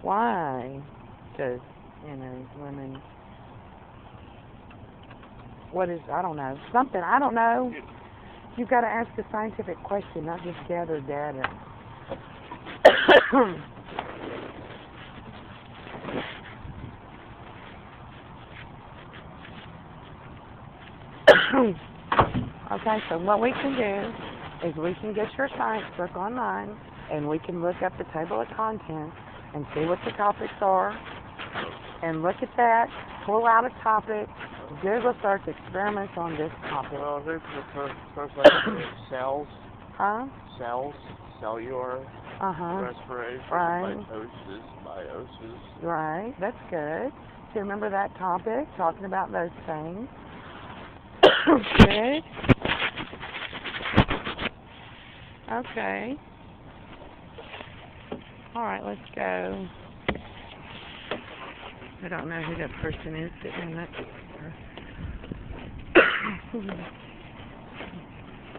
Why does, women, what is, I don't know, something, I don't know. You've got to ask a scientific question, not just gather data. Okay, so what we can do is we can get your science book online and we can look up the table of contents and see what the topics are and look at that, pull out a topic, Google search experiments on this topic. Well, who's the first letter? Cells? Huh? Cells? Cellular? Respiration? Right. Mitosis? Meiosis? Right, that's good. So remember that topic, talking about those things. Good. Okay. Alright, let's go. I don't know who that person is sitting in that chair.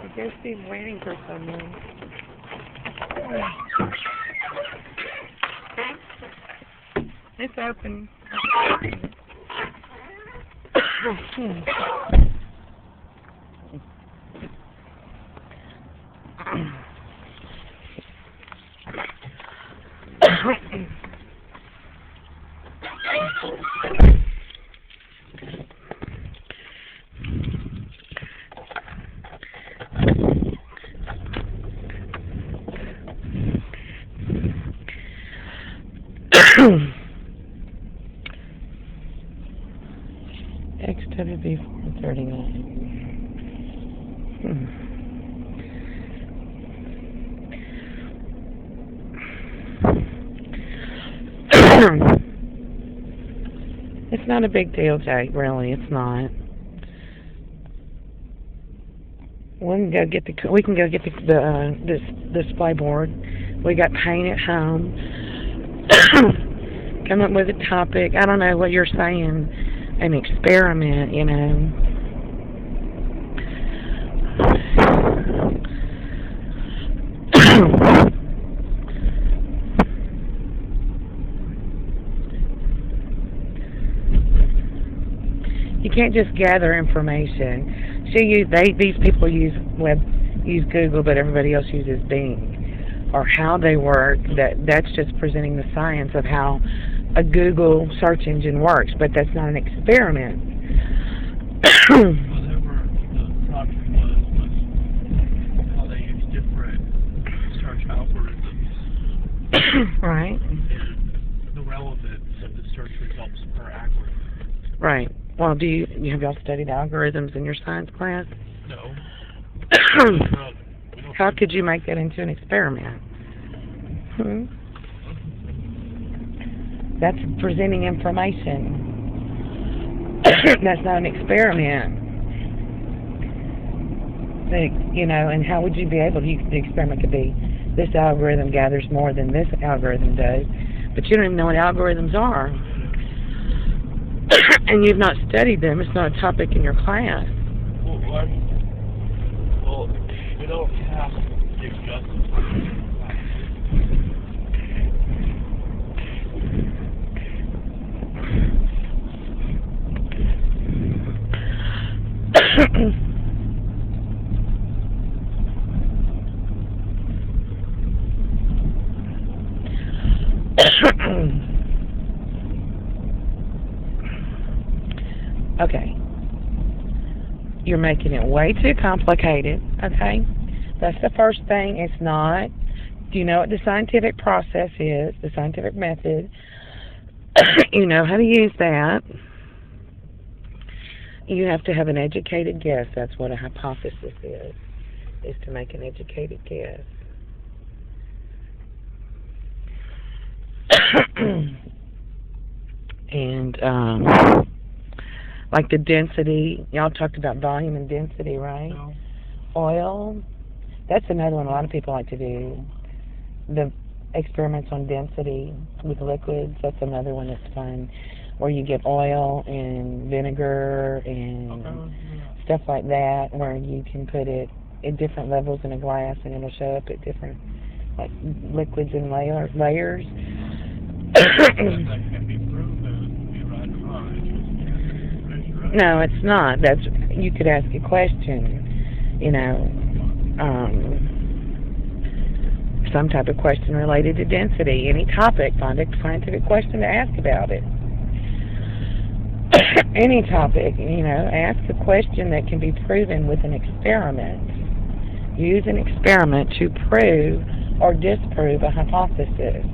I guess he's waiting for someone. It's open. XWB 439. It's not a big deal, Jake, really, it's not. We can go get the display board. We got paint at home. Come up with a topic. I don't know what you're saying. An experiment, You can't just gather information. These people use Google, but everybody else uses Bing, or how they work. That's just presenting the science of how a Google search engine works, but that's not an experiment. Whatever the project was how they use different search algorithms. Right. And the relevance of the search results per algorithm. Right. Well, have y'all studied algorithms in your science class? No. How could you make that into an experiment? That's presenting information. That's not an experiment. And how would you be able to, the experiment could be, this algorithm gathers more than this algorithm does, but you don't even know what algorithms are. And you've not studied them. It's not a topic in your class. Well, we don't have to discuss it. Okay. You're making it way too complicated, okay? That's the first thing. It's not. Do you know what the scientific process is, the scientific method? You know how to use that. You have to have an educated guess. That's what a hypothesis is to make an educated guess. And, like the density, y'all talked about volume and density, right? No. Oil, that's another one a lot of people like to do. The experiments on density with liquids, that's another one that's fun, where you get oil and vinegar and stuff like that, where you can put it at different levels in a glass and it'll show up at different, like, liquids and layers. That can be proven to be right or wrong. It's just right. No, it's not. That's, you could ask a question, some type of question related to density, any topic, find a scientific question to ask about it. Any topic, ask a question that can be proven with an experiment. Use an experiment to prove or disprove a hypothesis.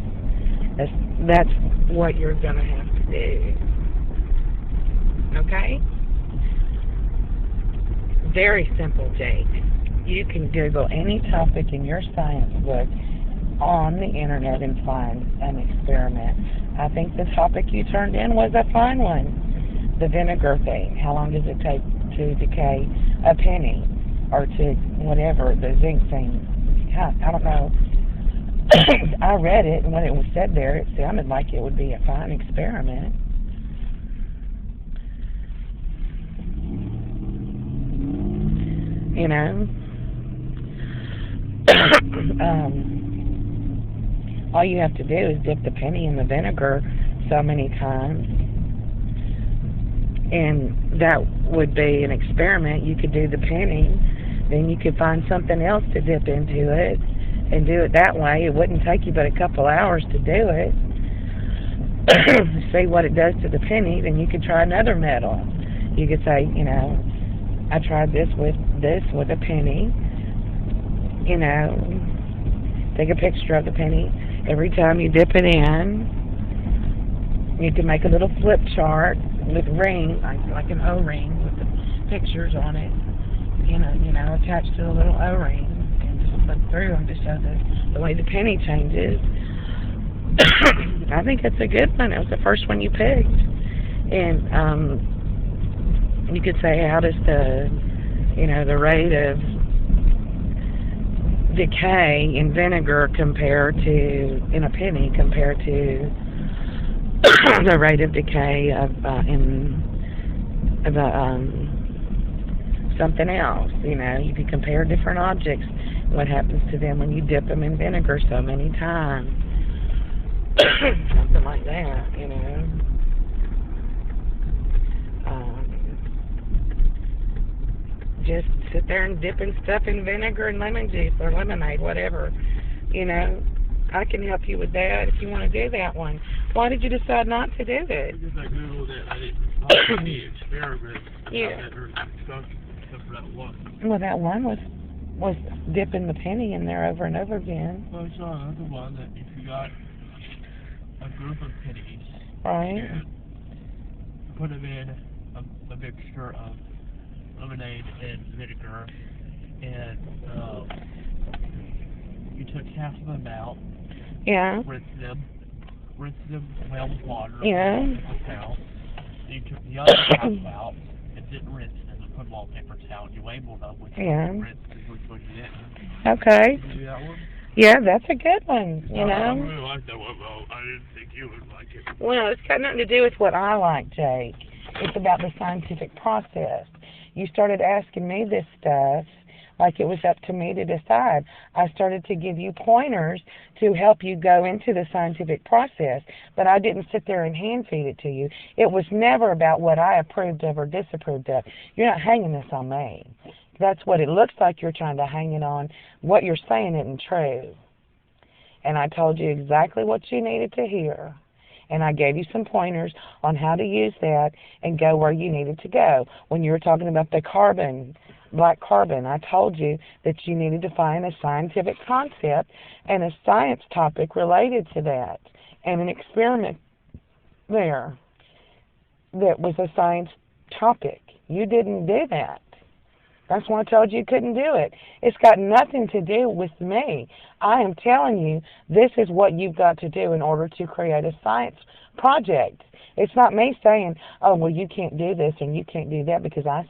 That's what you're going to have to do. Okay? Very simple, Jake. You can Google any topic in your science book on the internet and find an experiment. I think the topic you turned in was a fine one. The vinegar thing. How long does it take to decay a penny? Or to whatever, the zinc thing. I don't know. I read it, and when it was said there, it sounded like it would be a fine experiment. All you have to do is dip the penny in the vinegar so many times, and that would be an experiment. You could do the penny, then you could find something else to dip into it and do it that way. It wouldn't take you but a couple hours to do it. See what it does to the penny, then you could try another metal. You could say, I tried this with a penny. Take a picture of the penny. Every time you dip it in, you can make a little flip chart with ring, like an O-ring with the pictures on it, attached to a little O-ring, and just flip through them to show the way the penny changes. I think it's a good one. It was the first one you picked. And you could say, how does the rate of decay in vinegar compare to, in a penny, compared to the rate of decay of something else. You can compare different objects, what happens to them when you dip them in vinegar so many times. Something like that, just sit there and dipping stuff in vinegar and lemon juice or lemonade, whatever. I can help you with that if you want to do that one. Why did you decide not to do it? Because I Googled it, I didn't find any experiment. Yeah. That one. Well, that one was dipping the penny in there over and over again. Well, I saw another one that if you got a group of pennies, right, and put them in a mixture of lemonade and vinegar, and you took half of them out, yeah, rinse them well with water, yeah, and you took the other half out and didn't rinse them and put them on paper towel and you labeled them which one you rinsed and which one you didn't. Okay. Did you do that one? Yeah, that's a good one, I really liked that one, though. I didn't think you would like it. Well, it's got nothing to do with what I like, Jake. It's about the scientific process. You started asking me this stuff like it was up to me to decide. I started to give you pointers to help you go into the scientific process, but I didn't sit there and hand feed it to you. It was never about what I approved of or disapproved of. You're not hanging this on me. That's what it looks like you're trying to hang it on. What you're saying isn't true. And I told you exactly what you needed to hear. And I gave you some pointers on how to use that and go where you needed to go. When you were talking about the carbon, black carbon, I told you that you needed to find a scientific concept and a science topic related to that, and an experiment there that was a science topic. You didn't do that. That's why I told you couldn't do it. It's got nothing to do with me. I am telling you, this is what you've got to do in order to create a science project. It's not me saying, oh, well, you can't do this and you can't do that because I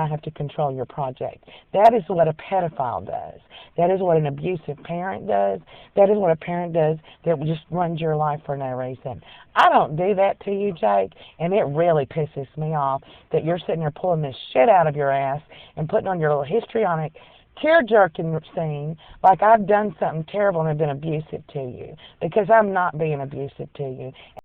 have to control your project. That is what a pedophile does. That is what an abusive parent does. That is what a parent does that just runs your life for no reason. I don't do that to you, Jake, and it really pisses me off that you're sitting there pulling this shit out of your ass and putting on your little histrionic tear-jerking scene like I've done something terrible and have been abusive to you, because I'm not being abusive to you.